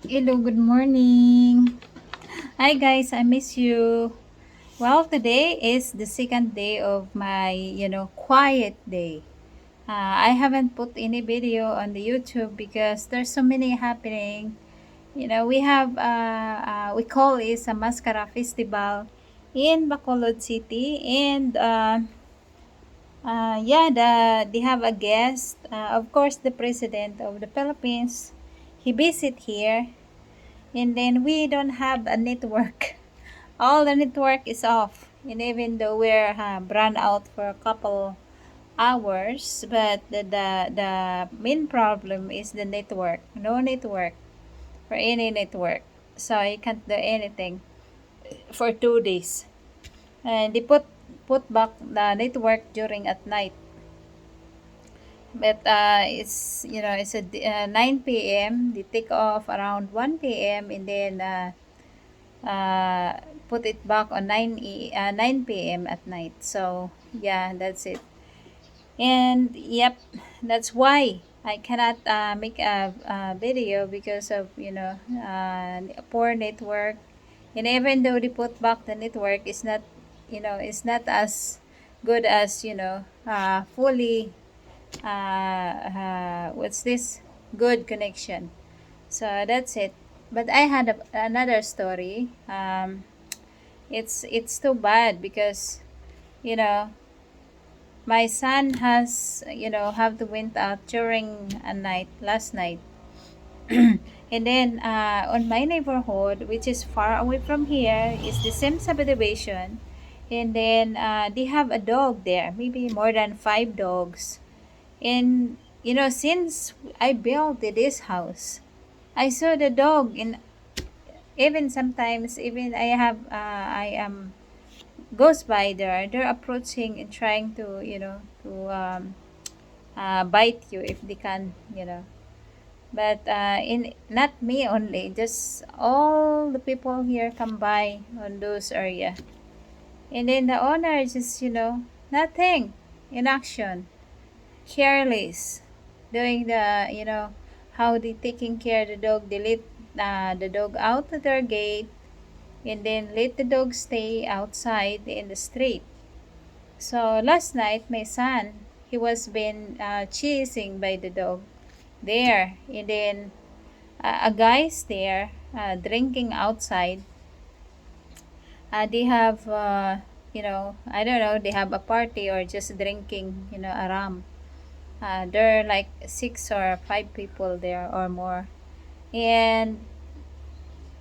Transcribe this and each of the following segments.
Hello, good morning. Hi guys, I miss you. Well, today is the second day of my, quiet day. I haven't put any video on the YouTube because there's so many happening. We have, we call it a Mascara Festival in Bacolod City, and yeah, they have a guest. Of course, the President of the Philippines. He visit here, and then we don't have a network. All the network is off, and even though we're run out for a couple hours, but the main problem is the network. No network for any network, so you can't do anything for 2 days. And they put back the network during at night, but it's 9 p.m. They take off around 1 p.m. and then put it back on 9 p.m. at night. So yeah, that's it. And yep, that's why I cannot make a video because of poor network. And even though they put back the network, it's not as good as fully what's this, good connection. So that's it. But I had another story. It's too bad because you know my son has have to went out during a night last night. And then on my neighborhood, which is far away from here, is the same subdivision. And then they have a dog there, maybe more than 5 dogs. And since I built this house, I saw the dog. And even sometimes, even I am goes by there, they're approaching and trying to bite you if they can, but in not me only, just all the people here come by on those area. And then the owner just nothing, in action, careless, doing the how they taking care of the dog. They let the dog out of their gate, and then let the dog stay outside in the street. So last night, my son, he was been chasing by the dog there, and then a guy's there drinking outside. They have, I don't know, they have a party or just drinking, a rum. There are like 6 or 5 people there or more, and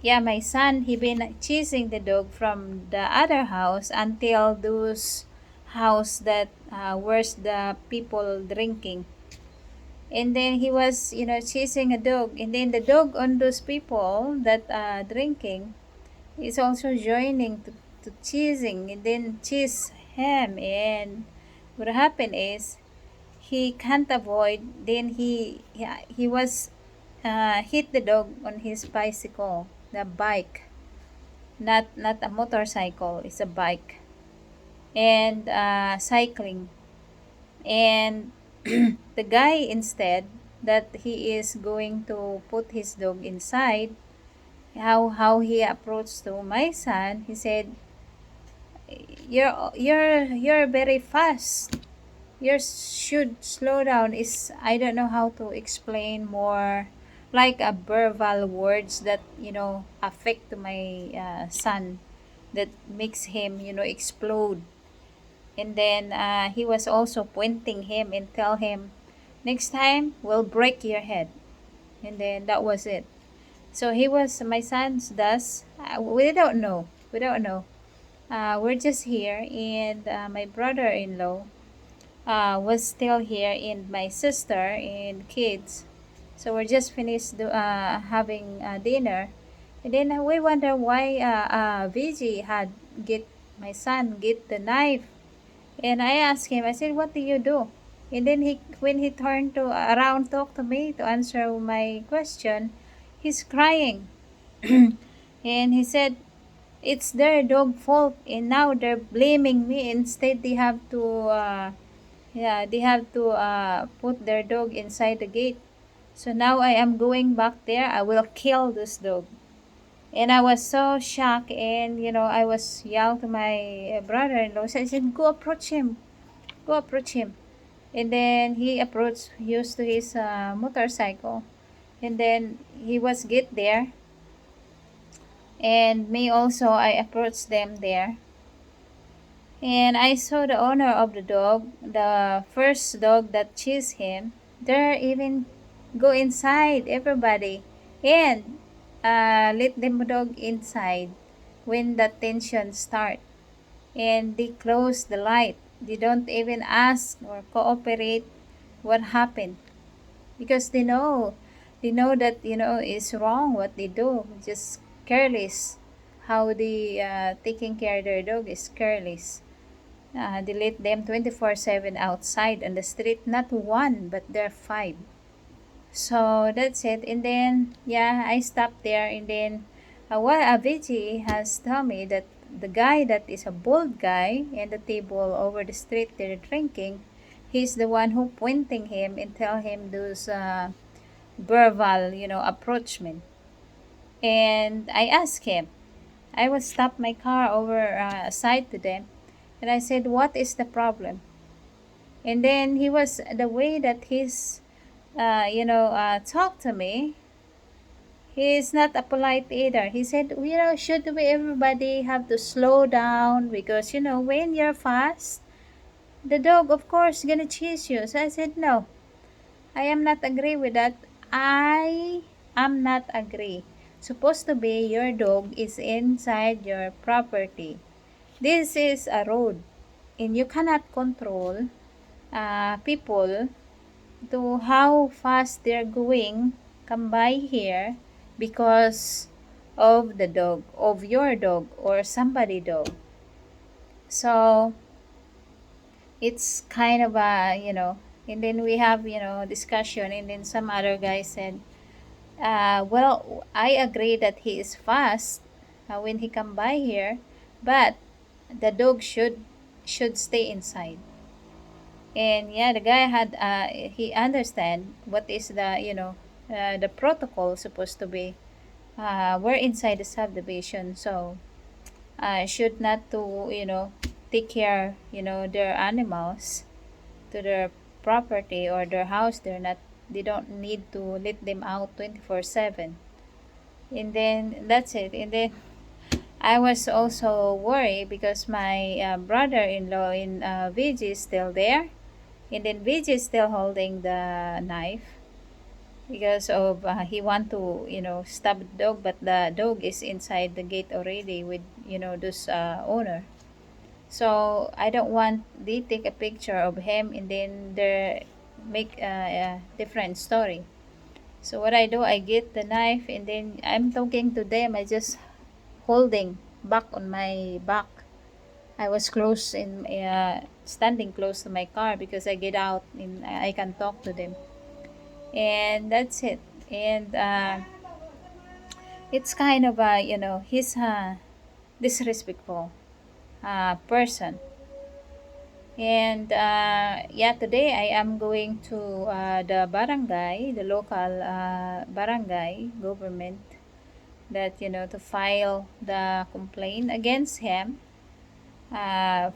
yeah, my son, he been chasing the dog from the other house until those house that where's the people drinking. And then he was chasing a dog, and then the dog on those people that drinking is also joining to chasing, and then chase him. And what happened is he can't avoid, then he was hit the dog on his bicycle, the bike, not a motorcycle, it's a bike. And cycling. And the guy, instead that he is going to put his dog inside, how he approached to my son, he said, you're very fast, you should slow down. Is, I don't know how to explain more, like a verbal words that affect to my son, that makes him explode. And then he was also pointing him and tell him, next time we'll break your head. And then that was it. So he was, my son's does, we don't know. We're just here, and my brother-in-law was still here, and my sister and kids. So we're just finished having dinner. And then we wonder why VG had get my son get the knife. And I asked him, I said, what do you do? And then when he turned to around, talk to me to answer my question, he's crying. And he said, it's their dog fault, and now they're blaming me. Instead, they have to put their dog inside the gate. So now I am going back there. I will kill this dog. And I was so shocked, and I was yelled to my brother-in-law. So I said, "Go approach him. Go approach him." And then he approached, used to his motorcycle. And then he was get there, and me also. I approached them there, and I saw the owner of the dog, the first dog that chased him. There even go inside everybody, and let them dog inside when the tension start. And they close the light. They don't even ask or cooperate what happened, because they know that is wrong what they do. Just careless. How they taking care of their dog is careless. They let them 24/7 outside on the street, not one but there are five. So that's it. And then yeah, I stopped there. And then what Avicii has told me that the guy that is a bald guy in the table over the street they're drinking, he's the one who pointing him and tell him those verbal approachment. And I asked him, I will stop my car over aside to them, and I said, what is the problem? And then he was the way that he's talk to me. He's not a polite either. He said, should we everybody have to slow down, because when you're fast, the dog of course gonna chase you. So I said, no, I am not agree with that. I am not agree. Supposed to be your dog is inside your property. This is a road, and you cannot control people to how fast they're going come by here because of the dog, of your dog or somebody dog. So it's kind of and then we have discussion. And then some other guy said, well, I agree that he is fast when he come by here, but the dog should stay inside. And yeah, the guy had he understand what is the protocol supposed to be. We're inside the subdivision, so should not to take care their animals to their property or their house. They don't need to let them out 24/7. And then that's it. And then I was also worried because my brother-in-law in VG is still there. And then VG is still holding the knife because of he want to stab the dog, but the dog is inside the gate already with this owner. So I don't want they take a picture of him and then they make a different story. So what I do, I get the knife and then I'm talking to them. I just holding back on my back. I was close in standing close to my car because I get out and I can talk to them. And that's it. And it's kind of he's a disrespectful person. And yeah, today I am going to the barangay, the local barangay government, that to file the complaint against him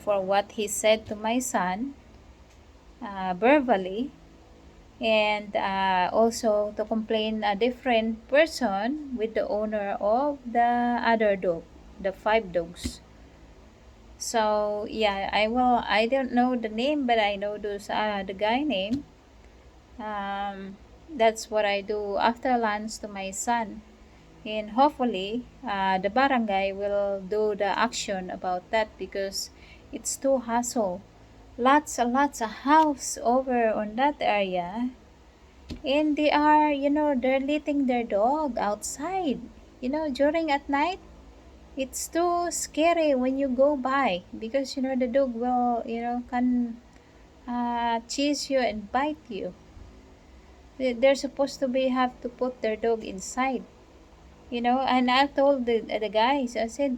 for what he said to my son verbally, and also to complain a different person with the owner of the other dog, the five dogs. So yeah, I don't know the name, but I know those the guy name. That's what I do after lunch to my son. And hopefully the barangay will do the action about that, because it's too hassle. Lots and lots of house over on that area, and they are they're letting their dog outside during at night. It's too scary when you go by, because the dog will can chase you and bite you. They're supposed to be have to put their dog inside. And I told the guys, I said,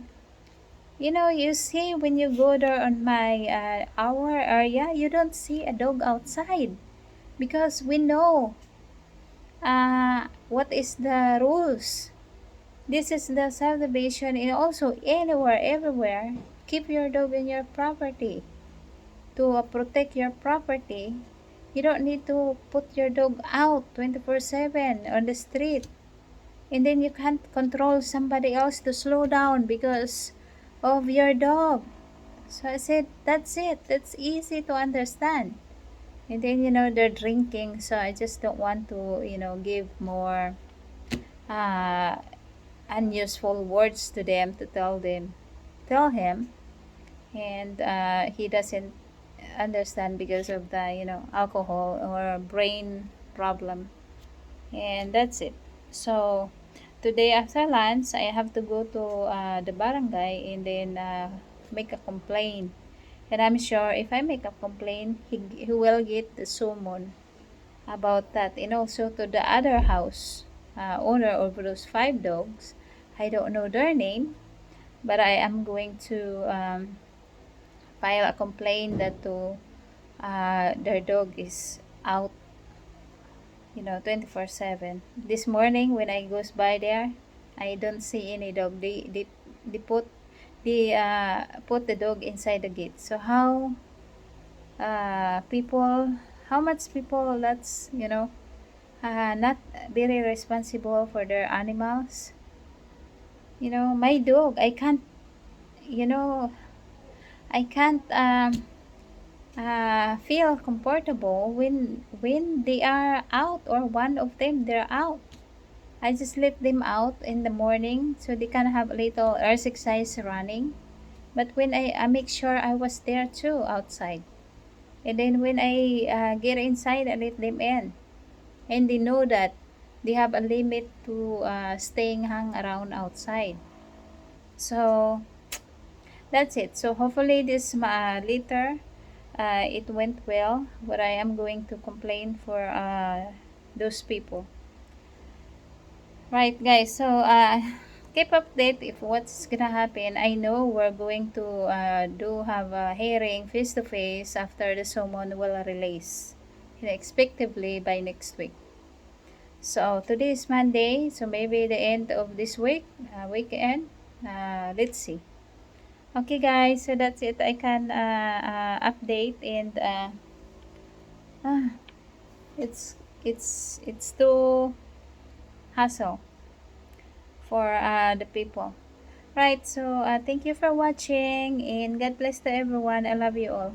you see, when you go there on my our area, you don't see a dog outside, because we know what is the rules. This is the subdivision, and also anywhere, everywhere. Keep your dog in your property to protect your property. You don't need to put your dog out 24/7 on the street. And then you can't control somebody else to slow down because of your dog. So I said, that's it. That's easy to understand. And then, they're drinking. So I just don't want to, give more uh, unuseful words to them to tell him. And he doesn't understand because of the, alcohol or brain problem. And that's it. So today after lunch, I have to go to the barangay and then make a complaint. And I'm sure if I make a complaint, he will get the summon about that. And also to the other house owner of those 5 dogs. I don't know their name, but I am going to file a complaint that to their dog is out, 24/7. This morning when I goes by there, I don't see any dog. They put the dog inside the gate. So people how much people that's not very responsible for their animals. My dog, you know I can't feel comfortable when they are out, or one of them they're out. I just let them out in the morning so they can have a little exercise running. But when I make sure I was there too outside. And then when I get inside, I let them in. And they know that they have a limit to staying hang around outside. So that's it. So hopefully this later it went well. But I am going to complain for those people. Right, guys. So keep update if what's gonna happen. I know we're going to do have a hearing face to face after the summon will release, expectively by next week. So today is Monday, so maybe the end of this week, weekend. Let's see. Okay, guys. So that's it. I can update, and ah, it's too hassle for the people. Right, so thank you for watching, and God bless to everyone. I love you all.